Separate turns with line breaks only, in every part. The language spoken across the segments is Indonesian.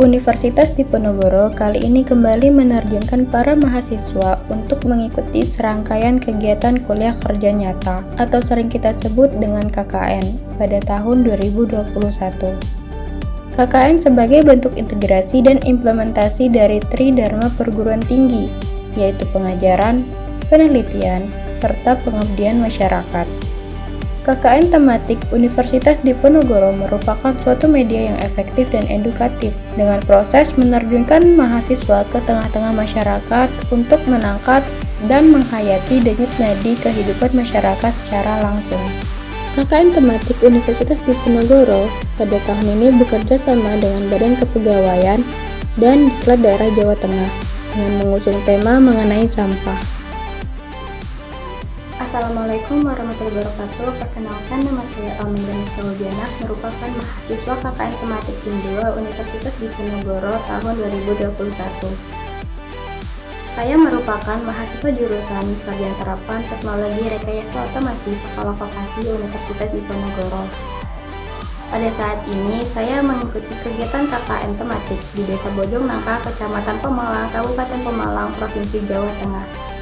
Universitas Diponegoro kali ini kembali menerjunkan para mahasiswa untuk mengikuti serangkaian kegiatan kuliah kerja nyata atau sering kita sebut dengan KKN pada tahun 2021. KKN sebagai bentuk integrasi dan implementasi dari Tridharma perguruan tinggi, yaitu pengajaran, penelitian, serta pengabdian masyarakat. KKN tematik Universitas Diponegoro merupakan suatu media yang efektif dan edukatif dengan proses menerjunkan mahasiswa ke tengah-tengah masyarakat untuk menangkap dan menghayati denyut nadi kehidupan masyarakat secara langsung. KKN tematik Universitas Diponegoro pada tahun ini bekerja sama dengan Badan Kepegawaian dan Diklat Daerah Jawa Tengah dengan mengusung tema mengenai sampah. Assalamualaikum warahmatullahi wabarakatuh. Perkenalkan, nama saya Almegani Kaudiana, merupakan mahasiswa KKN tematik tim 2 Universitas Diponegoro tahun 2021. Saya merupakan mahasiswa jurusan Sarjana Terapan Teknologi Rekayasa Otomasi Sekolah Vokasi Universitas Diponegoro. Pada saat ini, saya mengikuti kegiatan KKN tematik di Desa Bojong Nangka, Kecamatan Pemalang, Kabupaten Pemalang, Provinsi Jawa Tengah.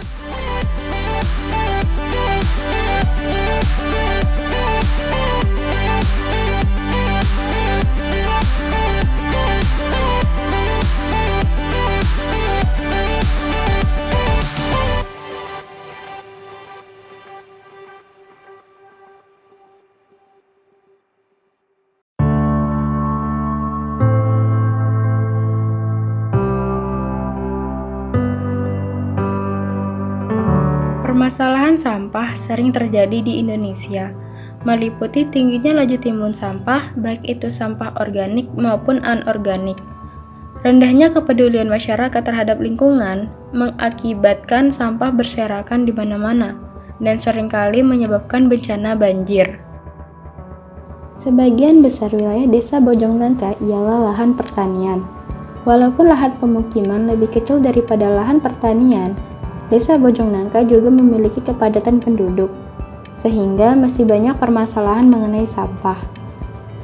Permasalahan sampah sering terjadi di Indonesia, meliputi tingginya laju timbun sampah, baik itu sampah organik maupun anorganik. Rendahnya kepedulian masyarakat terhadap lingkungan mengakibatkan sampah berserakan di mana-mana dan seringkali menyebabkan bencana banjir. Sebagian besar wilayah Desa Bojong Nangka ialah lahan pertanian. Walaupun lahan pemukiman lebih kecil daripada lahan pertanian, Desa Bojong Nangka juga memiliki kepadatan penduduk, sehingga masih banyak permasalahan mengenai sampah.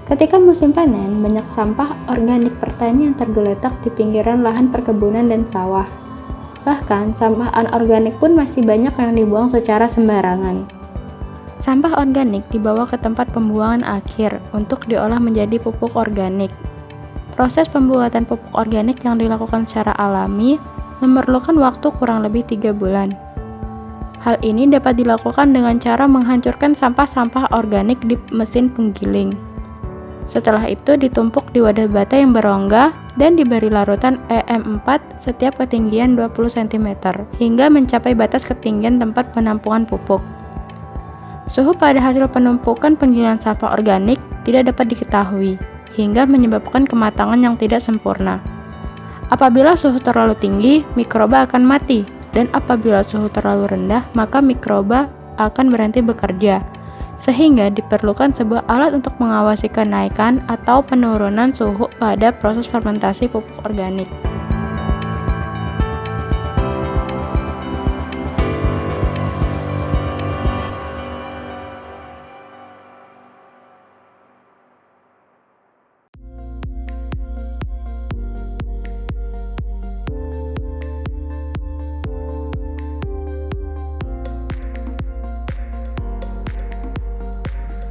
Ketika musim panen, banyak sampah organik pertanian tergeletak di pinggiran lahan perkebunan dan sawah. Bahkan, sampah anorganik pun masih banyak yang dibuang secara sembarangan. Sampah organik dibawa ke tempat pembuangan akhir untuk diolah menjadi pupuk organik. Proses pembuatan pupuk organik yang dilakukan secara alami memerlukan waktu kurang lebih 3 bulan. Hal ini dapat dilakukan dengan cara menghancurkan sampah-sampah organik di mesin penggiling. Setelah itu ditumpuk di wadah bata yang berongga dan diberi larutan EM4 setiap ketinggian 20 cm hingga mencapai batas ketinggian tempat penampungan pupuk. Suhu pada hasil penumpukan penggilingan sampah organik tidak dapat diketahui hingga menyebabkan kematangan yang tidak sempurna. Apabila suhu terlalu tinggi, mikroba akan mati, dan apabila suhu terlalu rendah, maka mikroba akan berhenti bekerja, sehingga diperlukan sebuah alat untuk mengawasi kenaikan atau penurunan suhu pada proses fermentasi pupuk organik.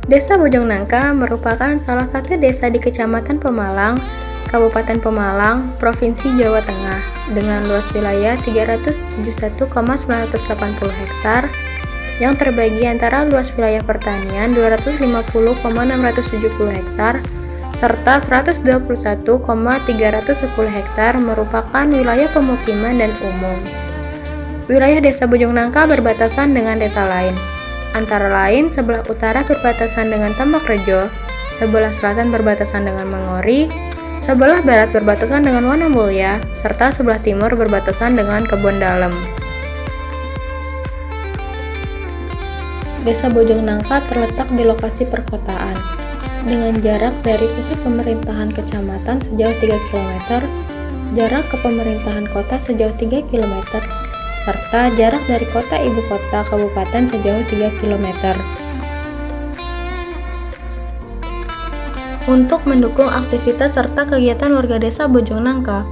Desa Bojong Nangka merupakan salah satu desa di Kecamatan Pemalang, Kabupaten Pemalang, Provinsi Jawa Tengah, dengan luas wilayah 371,980 hektar yang terbagi antara luas wilayah pertanian 250,670 hektar serta 121,310 hektar merupakan wilayah pemukiman dan umum. Wilayah Desa Bojong Nangka berbatasan dengan desa lain, antara lain sebelah utara berbatasan dengan Tambakrejo, sebelah selatan berbatasan dengan Mangori, sebelah barat berbatasan dengan Wanamulya, serta sebelah timur berbatasan dengan Kebon Dalem. Desa Bojong Nangka terletak di lokasi perkotaan, dengan jarak dari pusat pemerintahan kecamatan sejauh 3 km, jarak ke pemerintahan kota sejauh 3 km, serta jarak dari kota ibu kota kabupaten sejauh 3 km. Untuk mendukung aktivitas serta kegiatan warga desa Bojongnangka,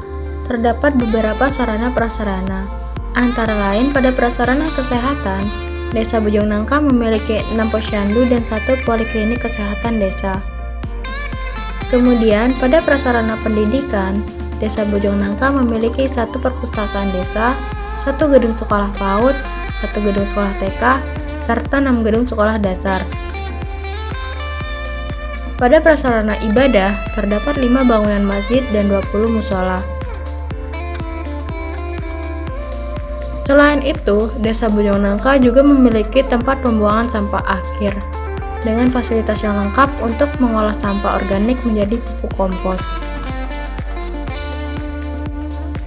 terdapat beberapa sarana prasarana. Antara lain pada prasarana kesehatan, Desa Bojongnangka memiliki 6 posyandu dan 1 poliklinik kesehatan desa. Kemudian pada prasarana pendidikan, Desa Bojongnangka memiliki 1 perpustakaan desa, 1 gedung sekolah PAUD, 1 gedung sekolah TK, serta 6 gedung sekolah dasar. Pada prasarana ibadah, terdapat 5 bangunan masjid dan 20 musola. Selain itu, Desa Bojongnangka juga memiliki tempat pembuangan sampah akhir dengan fasilitas yang lengkap untuk mengolah sampah organik menjadi pupuk kompos.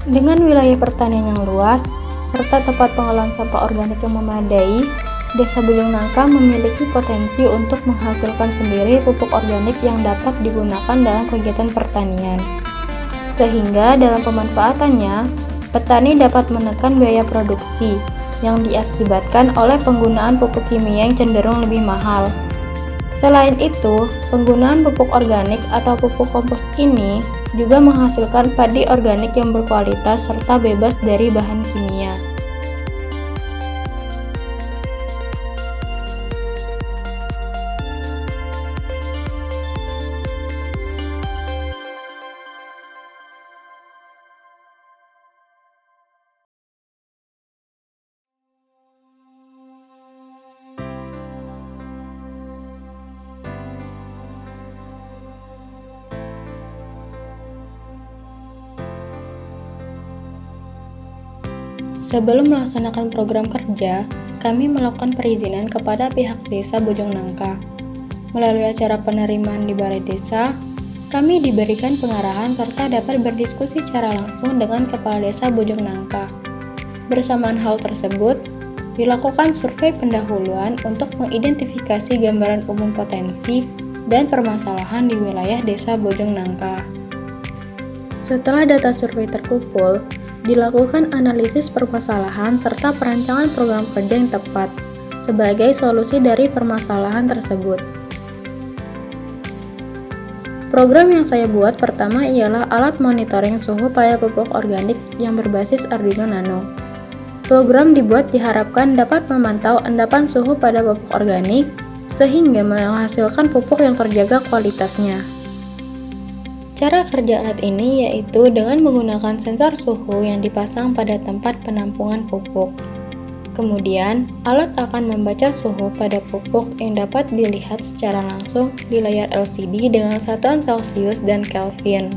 Dengan wilayah pertanian yang luas, serta tempat pengolahan sampah organik yang memadai, Desa Bojongnangka memiliki potensi untuk menghasilkan sendiri pupuk organik yang dapat digunakan dalam kegiatan pertanian. Sehingga dalam pemanfaatannya, petani dapat menekan biaya produksi yang diakibatkan oleh penggunaan pupuk kimia yang cenderung lebih mahal. Selain itu, penggunaan pupuk organik atau pupuk kompos ini juga menghasilkan padi organik yang berkualitas serta bebas dari bahan kimia. Sebelum melaksanakan program kerja, kami melakukan perizinan kepada pihak Desa Bojongnangka. Melalui acara penerimaan di Balai Desa, kami diberikan pengarahan serta dapat berdiskusi secara langsung dengan Kepala Desa Bojongnangka. Bersamaan hal tersebut, dilakukan survei pendahuluan untuk mengidentifikasi gambaran umum potensi dan permasalahan di wilayah Desa Bojongnangka. Setelah data survei terkumpul, dilakukan analisis permasalahan serta perancangan program kerja yang tepat sebagai solusi dari permasalahan tersebut. Program yang saya buat pertama ialah alat monitoring suhu pada pupuk organik yang berbasis Arduino Nano. Program dibuat diharapkan dapat memantau endapan suhu pada pupuk organik sehingga menghasilkan pupuk yang terjaga kualitasnya. Cara kerja alat ini yaitu dengan menggunakan sensor suhu yang dipasang pada tempat penampungan pupuk. Kemudian, alat akan membaca suhu pada pupuk yang dapat dilihat secara langsung di layar LCD dengan satuan Celcius dan Kelvin.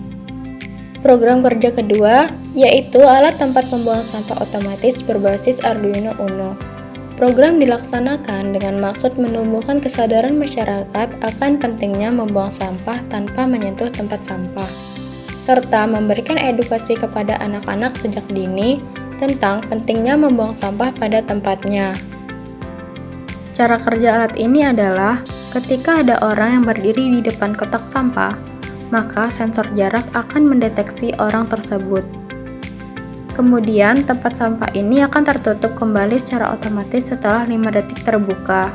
Program kerja kedua yaitu alat tempat pembuangan sampah otomatis berbasis Arduino Uno. Program dilaksanakan dengan maksud menumbuhkan kesadaran masyarakat akan pentingnya membuang sampah tanpa menyentuh tempat sampah, serta memberikan edukasi kepada anak-anak sejak dini tentang pentingnya membuang sampah pada tempatnya. Cara kerja alat ini adalah ketika ada orang yang berdiri di depan kotak sampah, maka sensor jarak akan mendeteksi orang tersebut. Kemudian, tempat sampah ini akan tertutup kembali secara otomatis setelah 5 detik terbuka.